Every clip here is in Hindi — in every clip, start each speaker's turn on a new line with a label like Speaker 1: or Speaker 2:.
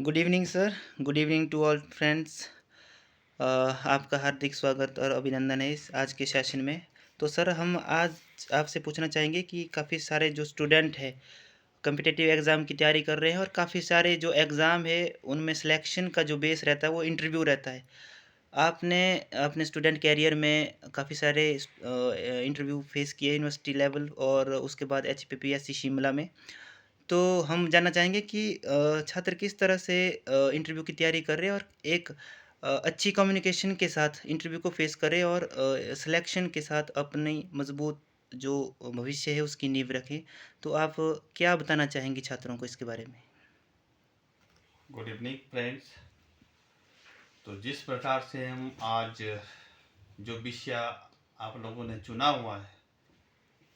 Speaker 1: Good evening sir. Good evening to all friends. आपका हार्दिक स्वागत और अभिनंदन है इस आज के सेशन में। तो सर हम आज आपसे पूछना चाहेंगे कि काफ़ी सारे जो स्टूडेंट हैं कॉम्पिटिटिव एग्ज़ाम की तैयारी कर रहे हैं और काफ़ी सारे जो एग्ज़ाम है उनमें सिलेक्शन का जो बेस रहता है वो इंटरव्यू रहता है। आपने अपने स्टूडेंट कैरियर में काफ़ी सारे इंटरव्यू फेस किए यूनिवर्सिटी लेवल और उसके बाद एचपीपीएससी शिमला में। तो हम जानना चाहेंगे कि छात्र किस तरह से इंटरव्यू की तैयारी कर रहे हैं और एक अच्छी कम्युनिकेशन के साथ इंटरव्यू को फेस करें और सिलेक्शन के साथ अपनी मजबूत जो भविष्य है उसकी नींव रखें। तो आप क्या बताना चाहेंगे छात्रों को इसके बारे में?
Speaker 2: Good evening friends. तो जिस प्रकार से हम आज जो विषय आप लोगों ने चुना हुआ है,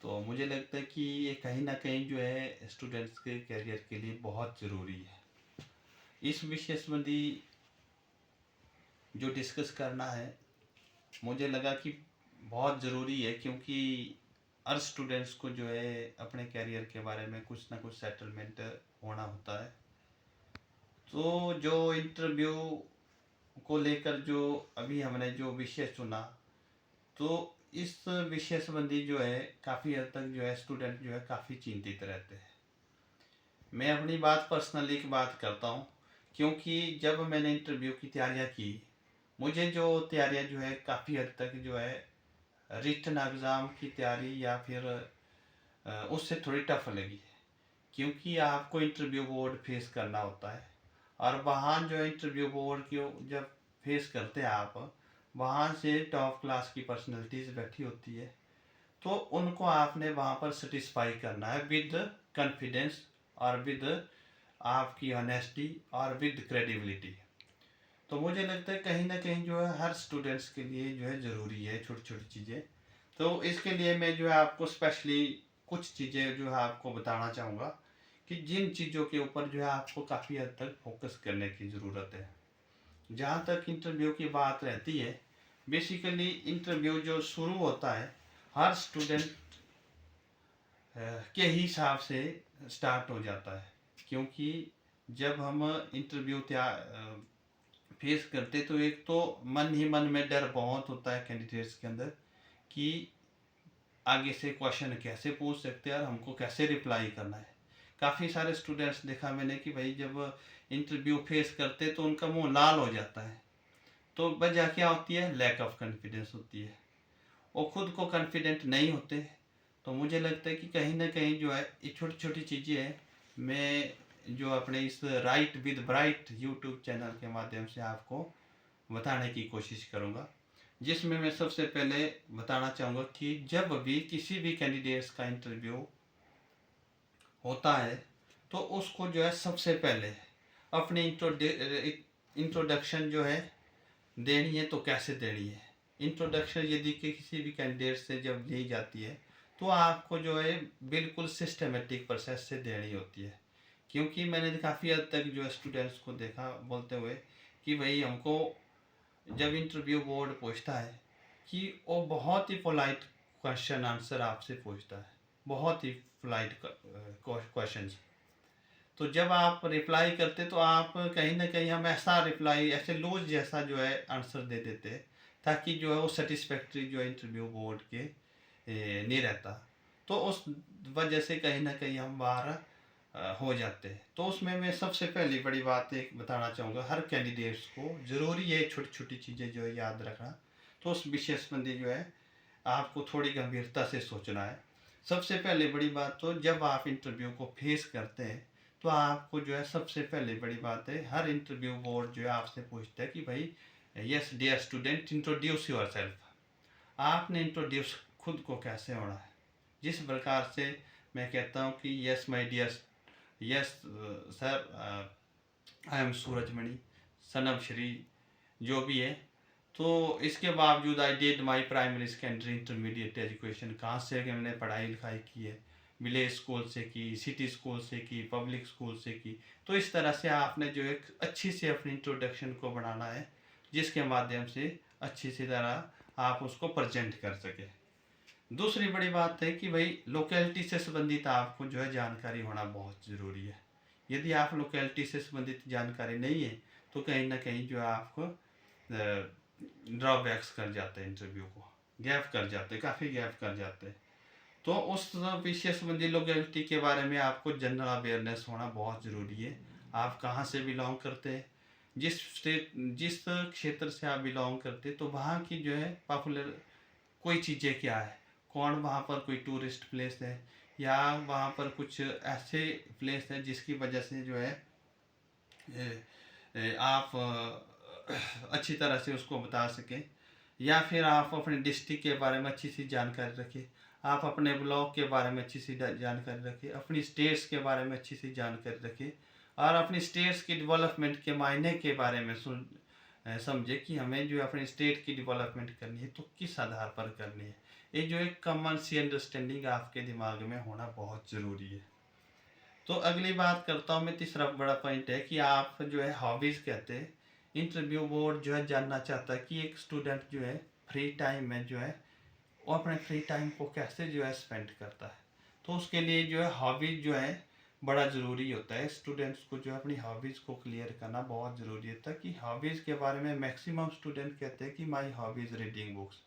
Speaker 2: तो मुझे लगता है कि ये कहीं ना कहीं जो है स्टूडेंट्स के करियर के लिए बहुत ज़रूरी है। इस विषय संबंधी जो डिस्कस करना है, मुझे लगा कि बहुत ज़रूरी है, क्योंकि हर स्टूडेंट्स को जो है अपने करियर के बारे में कुछ ना कुछ सेटलमेंट होना होता है। तो जो इंटरव्यू को लेकर जो अभी हमने जो विषय चुना, तो इस विषय संबंधी जो है काफ़ी हद तक जो है स्टूडेंट जो है काफ़ी चिंतित रहते हैं। मैं अपनी बात पर्सनली की बात करता हूँ, क्योंकि जब मैंने इंटरव्यू की तैयारियाँ की, मुझे जो तैयारियाँ जो है काफ़ी हद तक जो है रिटन एग्ज़ाम की तैयारी या फिर उससे थोड़ी टफ लगी है। क्योंकि आपको इंटरव्यू बोर्ड फेस करना होता है, और वहाँ जो इंटरव्यू बोर्ड की जब फेस करते हैं आप, वहाँ से टॉप क्लास की पर्सनैलिटीज़ बैठी होती है, तो उनको आपने वहाँ पर सेटिस्फाई करना है विद कॉन्फिडेंस और विद आपकी ऑनेस्टी और विद क्रेडिबिलिटी। तो मुझे लगता है कहीं ना कहीं जो है हर स्टूडेंट्स के लिए जो है ज़रूरी है छोटी छोटी चीज़ें। तो इसके लिए मैं जो है आपको स्पेशली कुछ चीज़ें जो है आपको बताना चाहूँगा कि जिन चीज़ों के ऊपर जो है आपको काफ़ी हद तक फोकस करने की ज़रूरत है। जहाँ तक इंटरव्यू की बात रहती है, बेसिकली इंटरव्यू जो शुरू होता है हर स्टूडेंट के हिसाब से स्टार्ट हो जाता है। क्योंकि जब हम इंटरव्यू फेस करते, तो एक तो मन ही मन में डर बहुत होता है कैंडिडेट्स के अंदर कि आगे से क्वेश्चन कैसे पूछ सकते हैं और हमको कैसे रिप्लाई करना है। काफ़ी सारे स्टूडेंट्स देखा मैंने कि भाई जब इंटरव्यू फेस करते तो उनका मुंह लाल हो जाता है। तो वजह क्या होती है? लैक ऑफ कॉन्फिडेंस होती है, वो खुद को कॉन्फिडेंट नहीं होते। तो मुझे लगता है कि कहीं ना कहीं जो है ये छोटी छोटी चीज़ें हैं, मैं जो अपने इस right with bright YouTube channel के माध्यम से आपको बताने की कोशिश करूँगा। जिसमें मैं सबसे पहले बताना चाहूँगा कि जब भी किसी भी कैंडिडेट्स का इंटरव्यू होता है, तो उसको जो है सबसे पहले अपने इंट्रोडक्शन जो है देनी है, तो कैसे देनी है। इंट्रोडक्शन यदि कि किसी भी कैंडिडेट से जब ली जाती है, तो आपको जो है बिल्कुल सिस्टमेटिक प्रोसेस से देनी होती है। क्योंकि मैंने काफ़ी हद तक जो स्टूडेंट्स को देखा बोलते हुए कि भाई हमको जब इंटरव्यू बोर्ड पूछता है कि वो बहुत ही पोलाइट क्वेश्चन आंसर आपसे पूछता है, बहुत ही पोलाइट क्वेश्चंस। तो जब आप रिप्लाई करते तो आप कहीं ना कहीं हम ऐसा रिप्लाई ऐसे लूज जैसा जो है आंसर दे देते हैं, ताकि जो है वो सेटिस्फैक्ट्री जो है इंटरव्यू बोर्ड के नहीं रहता। तो उस वजह से कहीं ना कहीं हम बाहर हो जाते हैं। तो उसमें मैं सबसे पहली बड़ी बात एक बताना चाहूँगा, हर कैंडिडेट्स को ज़रूरी है छोटी छोटी चीज़ें जो है याद रखना। तो उस विषय संबंधी जो है आपको थोड़ी गंभीरता से सोचना है। सबसे पहले बड़ी बात, तो जब आप इंटरव्यू को फेस करते हैं, तो आपको जो है सबसे पहले बड़ी बात है, हर इंटरव्यू बोर्ड जो है आपसे पूछता है कि भाई yes dear student introduce yourself. आपने इंट्रोड्यूस खुद को कैसे होना है। जिस प्रकार से मैं कहता हूँ कि yes my dear, yes sir, I am Surajmani, Sanam Shri, जो भी है। तो इसके बावजूद I did my primary secondary intermediate education, कहाँ से कि मैंने पढ़ाई लिखाई की है, विलेज स्कूल से की, सिटी स्कूल से की, पब्लिक स्कूल से की। तो इस तरह से आपने जो एक अच्छी से अपनी इंट्रोडक्शन को बनाना है, जिसके माध्यम से अच्छी सी तरह आप उसको प्रेजेंट कर सके। दूसरी बड़ी बात है कि भाई लोकेलिटी से संबंधित आपको जो है जानकारी होना बहुत ज़रूरी है। यदि आप लोकेलिटी से संबंधित जानकारी नहीं है तो कहीं ना कहीं जो है आपको ड्रॉबैक्स कर जाते हैं, इंटरव्यू को गैप कर जाते हैं, काफ़ी गैप कर जाते हैं। तो उस विषय संबंधी लोकेलिटी के बारे में आपको जनरल अवेयरनेस होना बहुत ज़रूरी है। आप कहाँ से बिलोंग करते हैं, जिस क्षेत्र से आप बिलोंग करते हैं, तो वहाँ की जो है पॉपुलर कोई चीज़ें क्या है, कौन वहाँ पर कोई टूरिस्ट प्लेस है या वहाँ पर कुछ ऐसे प्लेस है जिसकी वजह से जो है आप अच्छी तरह से उसको बता सकें, या फिर आप अपने डिस्ट्रिक्ट के बारे में अच्छी सी जानकारी रखें, आप अपने ब्लॉक के बारे में अच्छी सी जानकारी रखें, अपनी स्टेट्स के बारे में अच्छी सी जानकारी रखें और अपनी स्टेट्स की डेवलपमेंट के मायने के बारे में समझे कि हमें जो अपनी स्टेट की डेवलपमेंट करनी है तो किस आधार पर करनी है। ये जो एक कॉमन सी अंडरस्टैंडिंग आपके दिमाग में होना बहुत ज़रूरी है। तो अगली बात करता हूँ मैं, तीसरा बड़ा पॉइंट है कि आप जो है हॉबीज़ कहते हैं। इंटरव्यू बोर्ड जो है जानना चाहता है कि एक स्टूडेंट जो है फ्री टाइम में जो है वो अपने फ्री टाइम को कैसे जो है स्पेंड करता है। तो उसके लिए जो है हॉबीज़ जो है बड़ा ज़रूरी होता है। स्टूडेंट्स को जो है अपनी हॉबीज़ को क्लियर करना बहुत ज़रूरी होता है कि हॉबीज़ के बारे में मैक्सिमम स्टूडेंट कहते हैं कि माई हॉबीज़ रीडिंग बुक्स।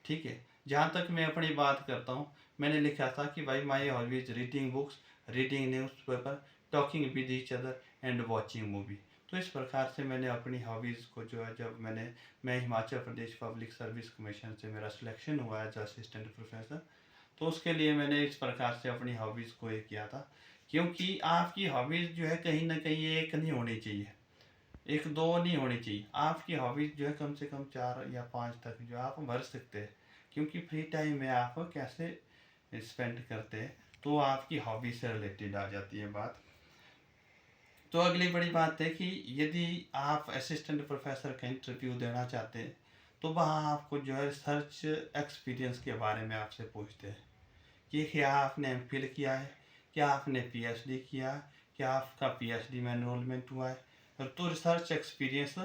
Speaker 2: ठीक है, जहाँ तक मैं अपनी बात करता हूँ, मैंने लिखा था कि भाई माई hobbies reading books, reading newspaper, talking with each other and watching movie. तो इस प्रकार से मैंने अपनी हॉबीज़ को जो है, जब मैं Himachal Pradesh public service commission से मेरा सिलेक्शन हुआ एज असिस्टेंट प्रोफेसर, तो उसके लिए मैंने इस प्रकार से अपनी हॉबीज़ को ये किया था। क्योंकि आपकी हॉबीज़ जो है कहीं ना कहीं एक नहीं होनी चाहिए, एक दो नहीं होनी चाहिए, आपकी हॉबीज़ जो है कम से कम 4 या 5 तक जो आप भर सकते हैं। क्योंकि फ्री टाइम में आप कैसे स्पेंड करते हैं तो आपकी हॉबी से रिलेटेड आ जाती है बात। तो अगली बड़ी बात है कि यदि आप असिस्टेंट प्रोफेसर का इंटरव्यू देना चाहते हैं तो वहाँ आपको जो है रिसर्च एक्सपीरियंस के बारे में आपसे पूछते हैं कि क्या आपने एमफिल किया है, क्या आपने पीएचडी किया है, क्या आपका पीएचडी में एनरोलमेंट हुआ है। तो रिसर्च एक्सपीरियंस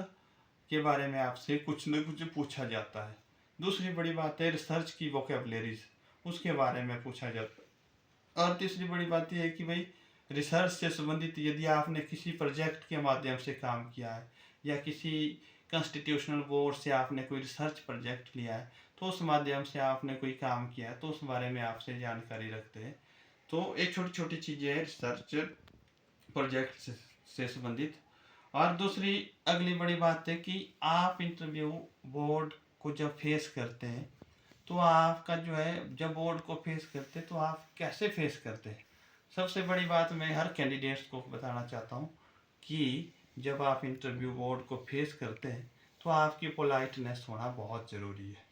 Speaker 2: के बारे में आपसे कुछ न कुछ पूछा जाता है। दूसरी बड़ी बात है रिसर्च की वोकेबलरीज, उसके बारे में पूछा जाता है। और तीसरी बड़ी बात यह है कि भाई रिसर्च से संबंधित यदि आपने किसी प्रोजेक्ट के माध्यम से काम किया है या किसी कॉन्स्टिट्यूशनल बोर्ड से आपने कोई रिसर्च प्रोजेक्ट लिया है तो उस माध्यम से आपने कोई काम किया है तो उस बारे में आपसे जानकारी रखते हैं। तो ये छोटी छोटी चीज़ें हैं रिसर्च प्रोजेक्ट से संबंधित। और दूसरी अगली बड़ी बात है कि आप इंटरव्यू बोर्ड को जब फेस करते हैं तो आपका जो है, जब बोर्ड को फेस करते हैं तो आप कैसे फेस करते हैं। सबसे बड़ी बात मैं हर कैंडिडेट्स को बताना चाहता हूँ कि जब आप इंटरव्यू बोर्ड को फेस करते हैं तो आपकी पोलाइटनेस होना बहुत ज़रूरी है।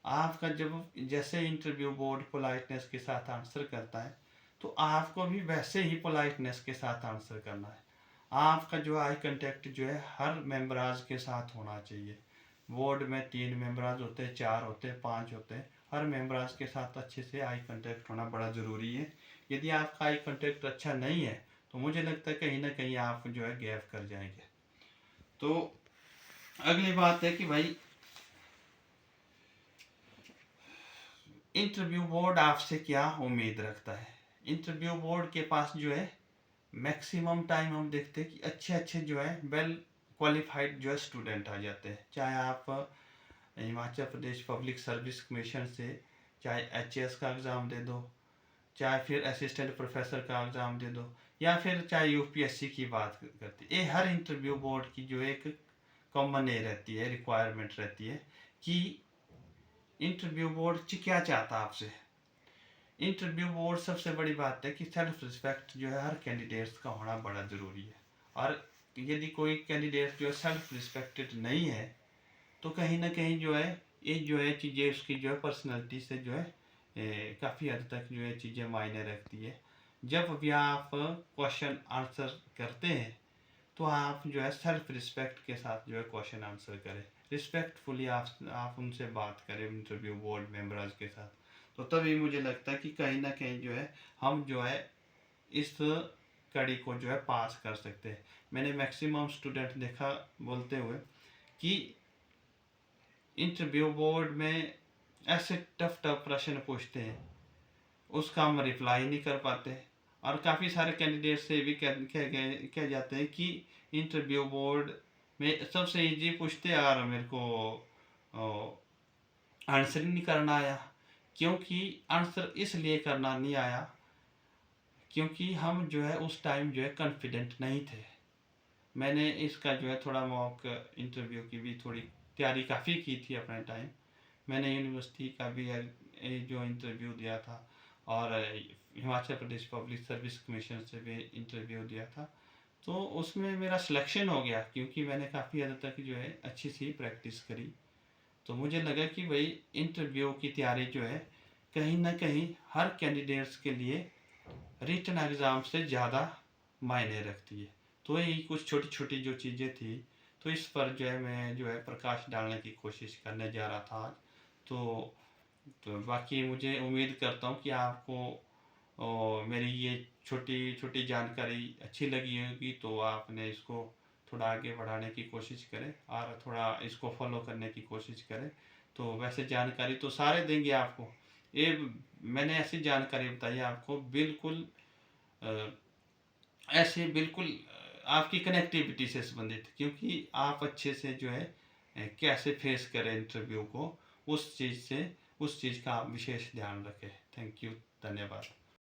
Speaker 2: आपका जब जैसे इंटरव्यू बोर्ड पोलाइटनेस के साथ आंसर करता है तो आपको भी वैसे ही पोलाइटनेस के साथ आंसर करना है। आपका जो आई कांटेक्ट जो है हर मेंबराज के साथ होना चाहिए। बोर्ड में 3 मेंबराज होते हैं, 4 होते हैं, 5 होते हैं, हर मेंबराज के साथ अच्छे से आई कांटेक्ट होना बड़ा ज़रूरी है। यदि आपका आई कांटेक्ट अच्छा नहीं है तो मुझे लगता है कहीं ना कहीं आप जो है गैप कर जाएंगे। तो अगली बात है कि भाई इंटरव्यू बोर्ड आपसे क्या उम्मीद रखता है। इंटरव्यू बोर्ड के पास जो है मैक्सिमम टाइम हम देखते हैं कि अच्छे अच्छे जो है वेल क्वालिफाइड जो है स्टूडेंट आ जाते हैं। चाहे आप Himachal Pradesh public service commission से चाहे एचएएस का एग्ज़ाम दे दो, चाहे फिर असिस्टेंट प्रोफेसर का एग्ज़ाम दे दो, या फिर चाहे यूपीएससी की बात करते, ये हर इंटरव्यू बोर्ड की जो एक कॉमन ये रहती है, रिक्वायरमेंट रहती है कि इंटरव्यू बोर्ड क्या चाहता है आपसे। इंटरव्यू बोर्ड सबसे बड़ी बात है कि सेल्फ रिस्पेक्ट जो है हर कैंडिडेट्स का होना बड़ा ज़रूरी है। और यदि कोई कैंडिडेट जो है सेल्फ रिस्पेक्टेड नहीं है तो कहीं ना कहीं जो है ये जो है चीज़ें उसकी जो है पर्सनैलिटी से जो है काफ़ी हद तक जो है चीज़ें मायने रखती है। जब भी आप क्वेश्चन आंसर करते हैं तो आप जो है सेल्फ रिस्पेक्ट के साथ जो है क्वेश्चन आंसर करें, रिस्पेक्टफुली आप उनसे बात करें इंटरव्यू बोर्ड मेंबर्स के साथ। तो तभी मुझे लगता है कि कहीं ना कहीं जो है हम जो है इस कड़ी को जो है पास कर सकते हैं। मैंने मैक्सिमम स्टूडेंट देखा बोलते हुए कि इंटरव्यू बोर्ड में ऐसे टफ टफ प्रश्न पूछते हैं उसका हम रिप्लाई नहीं कर पाते और काफ़ी सारे कैंडिडेट से भी कह जाते हैं कि इंटरव्यू बोर्ड में सबसे इजी पूछते यार मेरे को आंसर ही नहीं करना आया। क्योंकि आंसर इसलिए करना नहीं आया क्योंकि हम जो है उस टाइम जो है कॉन्फिडेंट नहीं थे। मैंने इसका जो है थोड़ा मॉक इंटरव्यू की भी थोड़ी तैयारी काफ़ी की थी अपने टाइम। मैंने यूनिवर्सिटी का भी जो इंटरव्यू दिया था और Himachal Pradesh public service commission से भी इंटरव्यू दिया था। तो उसमें मेरा सिलेक्शन हो गया क्योंकि मैंने काफ़ी हद तक जो है अच्छी सी प्रैक्टिस करी। तो मुझे लगा कि भाई इंटरव्यू की तैयारी जो है कहीं ना कहीं हर कैंडिडेट्स के लिए रिटन एग्ज़ाम से ज़्यादा मायने रखती है। तो यही कुछ छोटी छोटी जो चीज़ें थी, तो इस पर जो है मैं जो है प्रकाश डालने की कोशिश करने जा रहा था आज। तो बाकी मुझे उम्मीद करता हूँ कि आपको मेरी ये छोटी छोटी जानकारी अच्छी लगी होगी, तो आपने इसको थोड़ा आगे बढ़ाने की कोशिश करें और थोड़ा इसको फॉलो करने की कोशिश करें। तो वैसे जानकारी तो सारे देंगे आपको, ये मैंने ऐसी जानकारी बताई आपको बिल्कुल अ, ऐसे बिल्कुल आपकी कनेक्टिविटी से संबंधित, क्योंकि आप अच्छे से जो है कैसे फेस करें इंटरव्यू को, उस चीज़ का आप विशेष ध्यान रखें। थैंक यू, धन्यवाद।